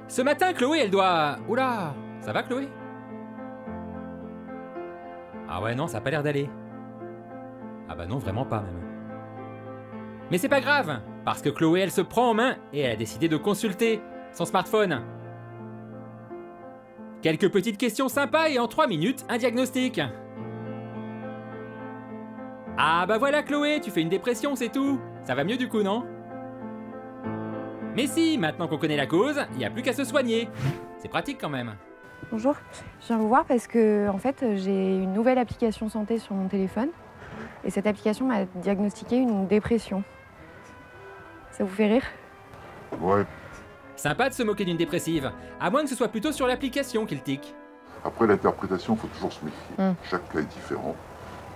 Ce matin, Chloé, elle doit... Oula, ça va, Chloé? Ah ouais, non, ça a pas l'air d'aller. Ah bah non, vraiment pas, même. Mais c'est pas grave, parce que Chloé, elle se prend en main et elle a décidé de consulter son smartphone. Quelques petites questions sympas et en 3 minutes, un diagnostic. Ah bah voilà, Chloé, tu fais une dépression, c'est tout. Ça va mieux du coup, non? Mais si, maintenant qu'on connaît la cause, il n'y a plus qu'à se soigner. C'est pratique quand même. Bonjour, je viens vous voir parce que en fait, j'ai une nouvelle application santé sur mon téléphone et cette application m'a diagnostiqué une dépression. Ça vous fait rire? Ouais. Sympa de se moquer d'une dépressive, à moins que ce soit plutôt sur l'application qu'il tique. Après l'interprétation, il faut toujours se méfier. Chaque cas est différent.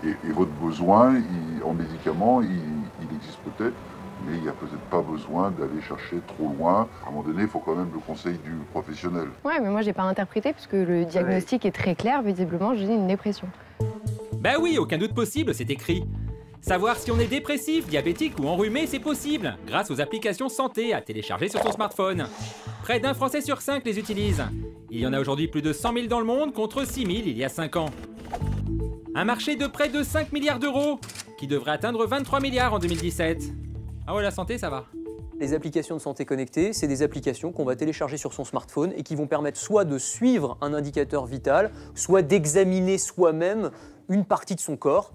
Et votre besoin en médicaments, il existe peut-être, mais il n'y a peut-être pas besoin d'aller chercher trop loin. À un moment donné, il faut quand même le conseil du professionnel. Ouais, mais moi j'ai pas interprété puisque le diagnostic est très clair. Visiblement, j'ai une dépression. Bah oui, aucun doute possible, c'est écrit. Savoir si on est dépressif, diabétique ou enrhumé, c'est possible, grâce aux applications santé à télécharger sur son smartphone. Près d'un Français sur 5 les utilise. Il y en a aujourd'hui plus de 100 000 dans le monde, contre 6 000 il y a 5 ans. Un marché de près de 5 milliards d'euros, qui devrait atteindre 23 milliards en 2017. Ah ouais, la santé, ça va. Les applications de santé connectée, c'est des applications qu'on va télécharger sur son smartphone et qui vont permettre soit de suivre un indicateur vital, soit d'examiner soi-même une partie de son corps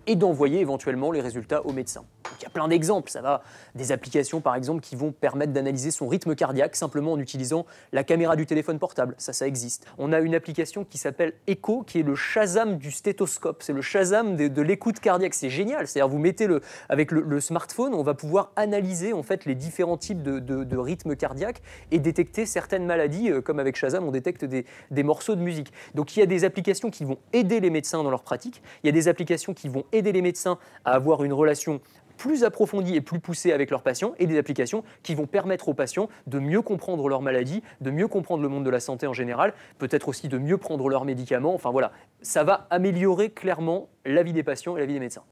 et d'envoyer éventuellement les résultats au médecin. Donc, il y a plein d'exemples, ça va des applications par exemple qui vont permettre d'analyser son rythme cardiaque simplement en utilisant la caméra du téléphone portable, ça existe. On a une application qui s'appelle Echo, qui est le Shazam du stéthoscope, c'est le Shazam de l'écoute cardiaque, c'est génial, c'est-à-dire vous mettez avec le smartphone, on va pouvoir analyser en fait les différents types de rythmes cardiaques et détecter certaines maladies, comme avec Shazam on détecte des morceaux de musique. Donc il y a des applications qui vont aider les médecins dans leur pratique, il y a des applications qui vont aider les médecins à avoir une relation plus approfondie et plus poussée avec leurs patients et des applications qui vont permettre aux patients de mieux comprendre leur maladie, de mieux comprendre le monde de la santé en général, peut-être aussi de mieux prendre leurs médicaments. Enfin voilà, ça va améliorer clairement la vie des patients et la vie des médecins.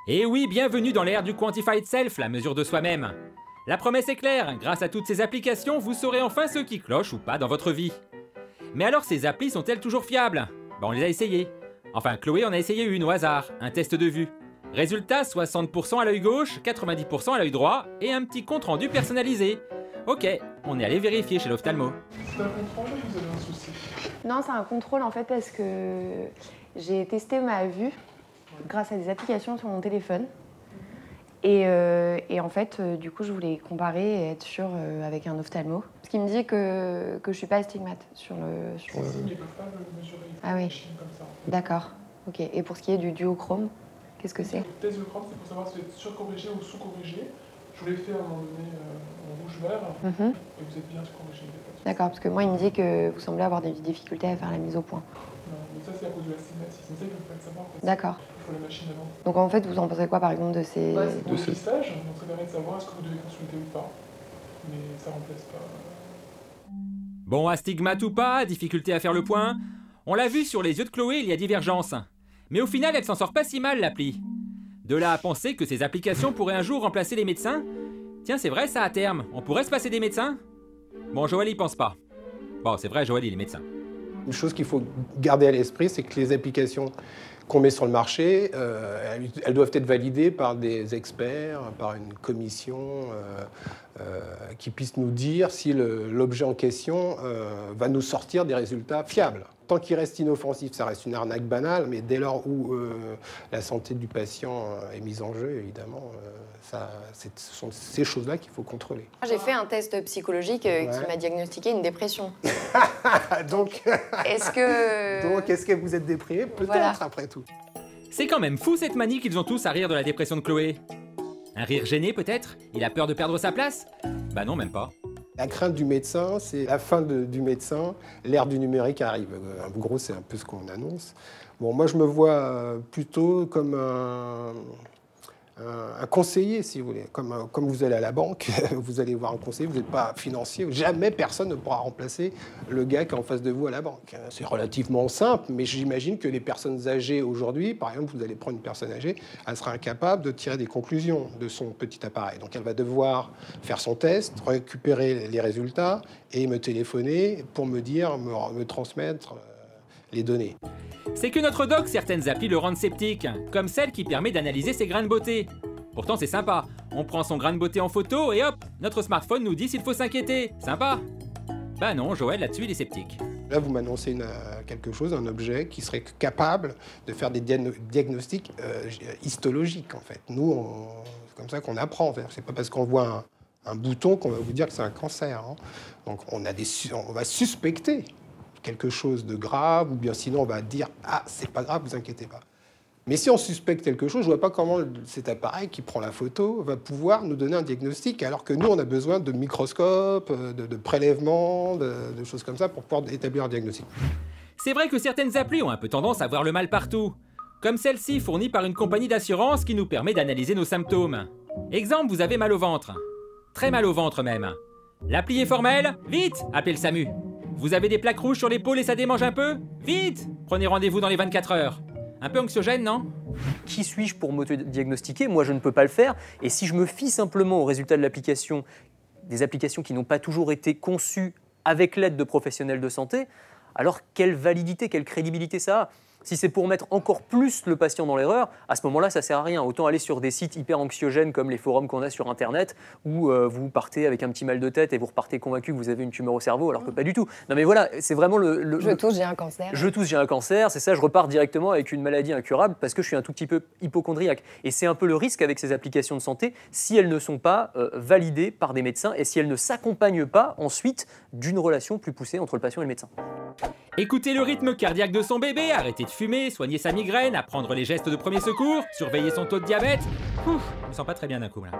Et oui, bienvenue dans l'ère du Quantified Self, la mesure de soi-même. La promesse est claire, grâce à toutes ces applications, vous saurez enfin ce qui cloche ou pas dans votre vie. Mais alors ces applis sont-elles toujours fiables? On les a essayées. Enfin, Chloé en a essayé une au hasard, un test de vue. Résultat, 60% à l'œil gauche, 90% à l'œil droit et un petit compte rendu personnalisé. Ok, on est allé vérifier chez l'ophtalmo. C'est un contrôle ou vous avez un souci? Non, c'est un contrôle en fait parce que j'ai testé ma vue grâce à des applications sur mon téléphone. Et en fait, du coup, je voulais comparer et être sûre avec un ophtalmo. Parce qu'il me dit que je suis pas astigmate sur le... Ils ne peuvent pas le mesurer. Ah oui. Comme ça. D'accord. Ok. Et pour ce qui est du duochrome, qu'est-ce que c'est? Le test de chrome, c'est pour savoir si vous êtes surcorrigé ou sous-corrigé. Je vous l'ai fait à un moment donné en rouge-vert, et vous êtes bien surcorrigé. D'accord, parce que moi, il me dit que vous semblez avoir des difficultés à faire la mise au point. Non, mais ça, c'est à cause de l'astigmatisme. C'est ça que vous faites savoir. D'accord. Il faut la machine avant. Donc en fait, vous en pensez quoi, par exemple, de ces... C'est pour le pistage, donc ça permet de savoir est-ce que vous devez consulter ou pas. Mais ça remplace pas... Bon, astigmate ou pas, difficulté à faire le point. On l'a vu sur les yeux de Chloé, il y a divergence. Mais au final, elle s'en sort pas si mal, l'appli. De là à penser que ces applications pourraient un jour remplacer les médecins? Tiens, c'est vrai ça à terme, on pourrait se passer des médecins? Bon, Joël y pense pas. Bon, c'est vrai, Joël il est médecin. Une chose qu'il faut garder à l'esprit, c'est que les applications qu'on met sur le marché, elles doivent être validées par des experts, par une commission qui puisse nous dire si l'objet en question va nous sortir des résultats fiables. Tant qu'il reste inoffensif, ça reste une arnaque banale, mais dès lors où la santé du patient est mise en jeu, évidemment, ce sont ces choses-là qu'il faut contrôler. J'ai fait un test psychologique qui m'a diagnostiqué une dépression. Donc, est-ce que vous êtes déprimé? Peut-être, voilà. Après tout. C'est quand même fou cette manie qu'ils ont tous à rire de la dépression de Chloé. Un rire gêné peut-être? Il a peur de perdre sa place? Bah non, même pas. La crainte du médecin, c'est la fin du médecin, l'ère du numérique arrive. En gros, c'est un peu ce qu'on annonce. Bon, moi, je me vois plutôt comme un conseiller, si vous voulez. Comme vous allez à la banque, vous allez voir un conseiller, vous n'êtes pas financier. Jamais personne ne pourra remplacer le gars qui est en face de vous à la banque. C'est relativement simple, mais j'imagine que les personnes âgées aujourd'hui, par exemple, vous allez prendre une personne âgée, elle sera incapable de tirer des conclusions de son petit appareil. Donc elle va devoir faire son test, récupérer les résultats et me téléphoner pour me dire, me transmettre les données. C'est que notre doc, certaines applis le rendent sceptique, comme celle qui permet d'analyser ses grains de beauté. Pourtant c'est sympa, on prend son grain de beauté en photo et hop, notre smartphone nous dit s'il faut s'inquiéter. Sympa. Bah non, Joël là-dessus il est sceptique. Là vous m'annoncez quelque chose, un objet qui serait capable de faire des diagnostics histologiques en fait. Nous, c'est comme ça qu'on apprend. C'est pas parce qu'on voit un bouton qu'on va vous dire que c'est un cancer. Hein. Donc on va suspecter quelque chose de grave, ou bien sinon on va dire « Ah, c'est pas grave, vous inquiétez pas ». Mais si on suspecte quelque chose, je vois pas comment cet appareil qui prend la photo va pouvoir nous donner un diagnostic, alors que nous, on a besoin de microscopes, de prélèvements, de choses comme ça pour pouvoir établir un diagnostic. C'est vrai que certaines applis ont un peu tendance à voir le mal partout, comme celle-ci fournie par une compagnie d'assurance qui nous permet d'analyser nos symptômes. Exemple, vous avez mal au ventre. Très mal au ventre même. L'appli est formelle, vite, appelez le SAMU. Vous avez des plaques rouges sur l'épaule et ça démange un peu? Vite! Prenez rendez-vous dans les 24 heures. Un peu anxiogène, non? Qui suis-je pour m'auto-diagnostiquer? Moi, je ne peux pas le faire. Et si je me fie simplement aux résultats de l'application, des applications qui n'ont pas toujours été conçues avec l'aide de professionnels de santé, alors quelle validité, quelle crédibilité ça a? Si c'est pour mettre encore plus le patient dans l'erreur, à ce moment-là, ça ne sert à rien. Autant aller sur des sites hyper anxiogènes comme les forums qu'on a sur Internet, où vous partez avec un petit mal de tête et vous repartez convaincu que vous avez une tumeur au cerveau, alors que pas du tout. Non mais voilà, c'est vraiment Je tousse, j'ai un cancer. Je tousse, j'ai un cancer, c'est ça, je repars directement avec une maladie incurable parce que je suis un tout petit peu hypocondriaque. Et c'est un peu le risque avec ces applications de santé, si elles ne sont pas validées par des médecins et si elles ne s'accompagnent pas ensuite d'une relation plus poussée entre le patient et le médecin. Écoutez le rythme cardiaque de son bébé, arrêter de fumer, soigner sa migraine, apprendre les gestes de premier secours, surveiller son taux de diabète. Ouf, je me sens pas très bien d'un coup là.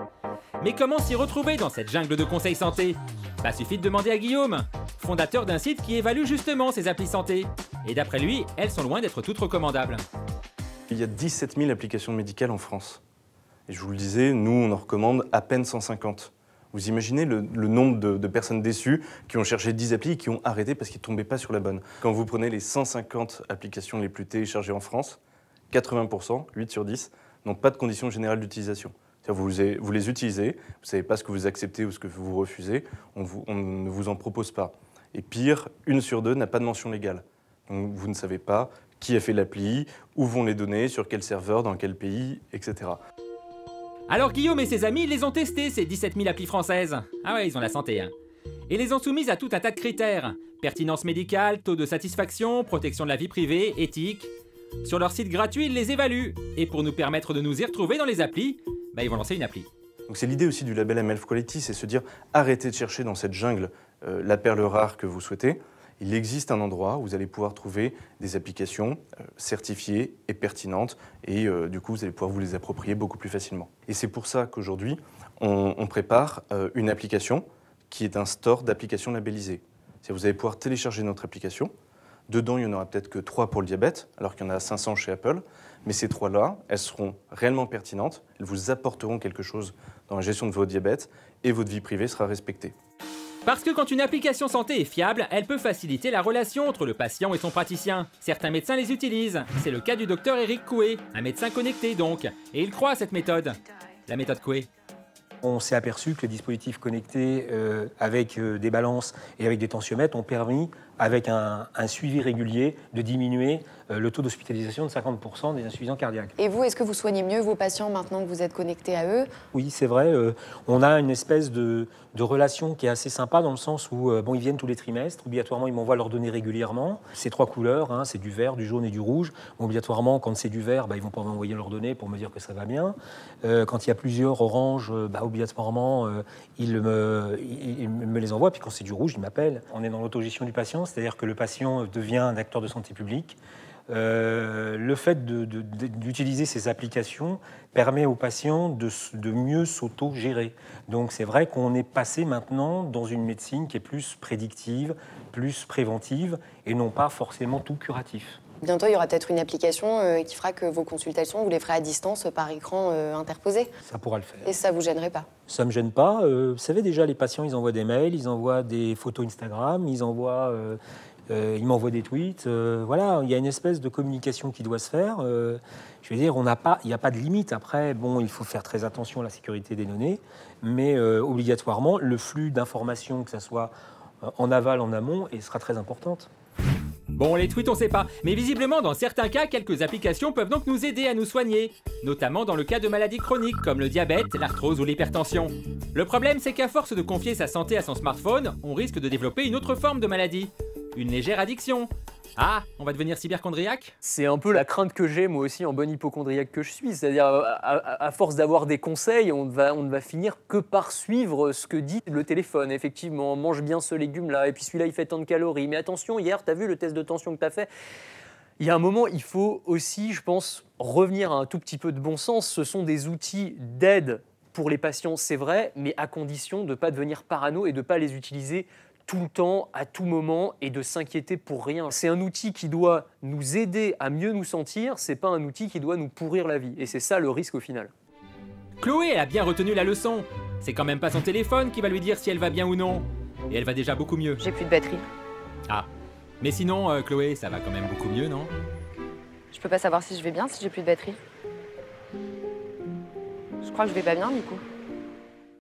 Mais comment s'y retrouver dans cette jungle de conseils santé? Bah suffit de demander à Guillaume, fondateur d'un site qui évalue justement ces applis santé. Et d'après lui, elles sont loin d'être toutes recommandables. Il y a 17 000 applications médicales en France. Et je vous le disais, nous on en recommande à peine 150. Vous imaginez le nombre de personnes déçues qui ont cherché 10 applis et qui ont arrêté parce qu'ils ne tombaient pas sur la bonne. Quand vous prenez les 150 applications les plus téléchargées en France, 80%, 8 sur 10, n'ont pas de conditions générales d'utilisation. Vous les utilisez, vous ne savez pas ce que vous acceptez ou ce que vous refusez, on ne vous en propose pas. Et pire, 1 sur 2 n'a pas de mention légale. Donc vous ne savez pas qui a fait l'appli, où vont les données, sur quel serveur, dans quel pays, etc. Alors Guillaume et ses amis les ont testés, ces 17 000 applis françaises. Ah ouais, ils ont la santé, hein. Et les ont soumises à tout un tas de critères. Pertinence médicale, taux de satisfaction, protection de la vie privée, éthique. Sur leur site gratuit, ils les évaluent. Et pour nous permettre de nous y retrouver dans les applis, ils vont lancer une appli. Donc c'est l'idée aussi du label ML Quality, c'est se dire arrêtez de chercher dans cette jungle la perle rare que vous souhaitez. Il existe un endroit où vous allez pouvoir trouver des applications certifiées et pertinentes et du coup vous allez pouvoir vous les approprier beaucoup plus facilement. Et c'est pour ça qu'aujourd'hui on prépare une application qui est un store d'applications labellisées. Vous allez pouvoir télécharger notre application. Dedans, il n'y en aura peut-être que 3 pour le diabète, alors qu'il y en a 500 chez Apple. Mais ces 3-là, elles seront réellement pertinentes, elles vous apporteront quelque chose dans la gestion de votre diabète et votre vie privée sera respectée. Parce que quand une application santé est fiable, elle peut faciliter la relation entre le patient et son praticien. Certains médecins les utilisent. C'est le cas du docteur Eric Coué, un médecin connecté donc. Et il croit à cette méthode. La méthode Coué. On s'est aperçu que les dispositifs connectés avec des balances et avec des tensiomètres ont permis, avec un suivi régulier, de diminuer le taux d'hospitalisation de 50% des insuffisants cardiaques. Et vous, est-ce que vous soignez mieux vos patients maintenant que vous êtes connecté à eux? Oui, c'est vrai. On a une espèce de relation qui est assez sympa dans le sens où ils viennent tous les trimestres. Obligatoirement, ils m'envoient leurs données régulièrement. C'est 3 couleurs, c'est du vert, du jaune et du rouge. Obligatoirement, quand c'est du vert, ils vont pas m'envoyer leurs données pour me dire que ça va bien. Quand il y a plusieurs oranges, obligatoirement, ils me les envoient. Puis quand c'est du rouge, ils m'appellent. On est dans l'autogestion du patient, c'est-à-dire que le patient devient un acteur de santé publique. Le fait d'utiliser ces applications permet aux patients de mieux s'auto-gérer. Donc c'est vrai qu'on est passé maintenant dans une médecine qui est plus prédictive, plus préventive et non pas forcément tout curatif. Bientôt, il y aura peut-être une application qui fera que vos consultations, vous les ferez à distance par écran interposé. Ça pourra le faire. Et ça vous gênerait pas? Ça ne me gêne pas. Vous savez, déjà, les patients, ils envoient des mails, ils envoient des photos Instagram, ils m'envoient des tweets. Voilà, il y a une espèce de communication qui doit se faire. Je veux dire, il n'y a pas de limite. Après, bon, il faut faire très attention à la sécurité des données, mais obligatoirement, le flux d'informations, que ce soit en aval, en amont, et sera très importante. Bon, les tweets, on sait pas, mais visiblement, dans certains cas, quelques applications peuvent donc nous aider à nous soigner, notamment dans le cas de maladies chroniques comme le diabète, l'arthrose ou l'hypertension. Le problème, c'est qu'à force de confier sa santé à son smartphone, on risque de développer une autre forme de maladie, une légère addiction. Ah, on va devenir cyberchondriaque? C'est un peu la crainte que j'ai, moi aussi, en bon hypochondriaque que je suis. C'est-à-dire, à force d'avoir des conseils, on ne va finir que par suivre ce que dit le téléphone. Effectivement, mange bien ce légume-là, et puis celui-là, il fait tant de calories. Mais attention, hier, tu as vu le test de tension que tu as fait? Il y a un moment, il faut aussi, je pense, revenir à un tout petit peu de bon sens. Ce sont des outils d'aide pour les patients, c'est vrai, mais à condition de ne pas devenir parano et de ne pas les utiliser tout le temps, à tout moment, et de s'inquiéter pour rien. C'est un outil qui doit nous aider à mieux nous sentir, c'est pas un outil qui doit nous pourrir la vie. Et c'est ça le risque au final. Chloé, elle a bien retenu la leçon. C'est quand même pas son téléphone qui va lui dire si elle va bien ou non. Et elle va déjà beaucoup mieux. J'ai plus de batterie. Ah, mais sinon, Chloé, ça va quand même beaucoup mieux, non? Je peux pas savoir si je vais bien si j'ai plus de batterie. Je crois que je vais pas bien du coup.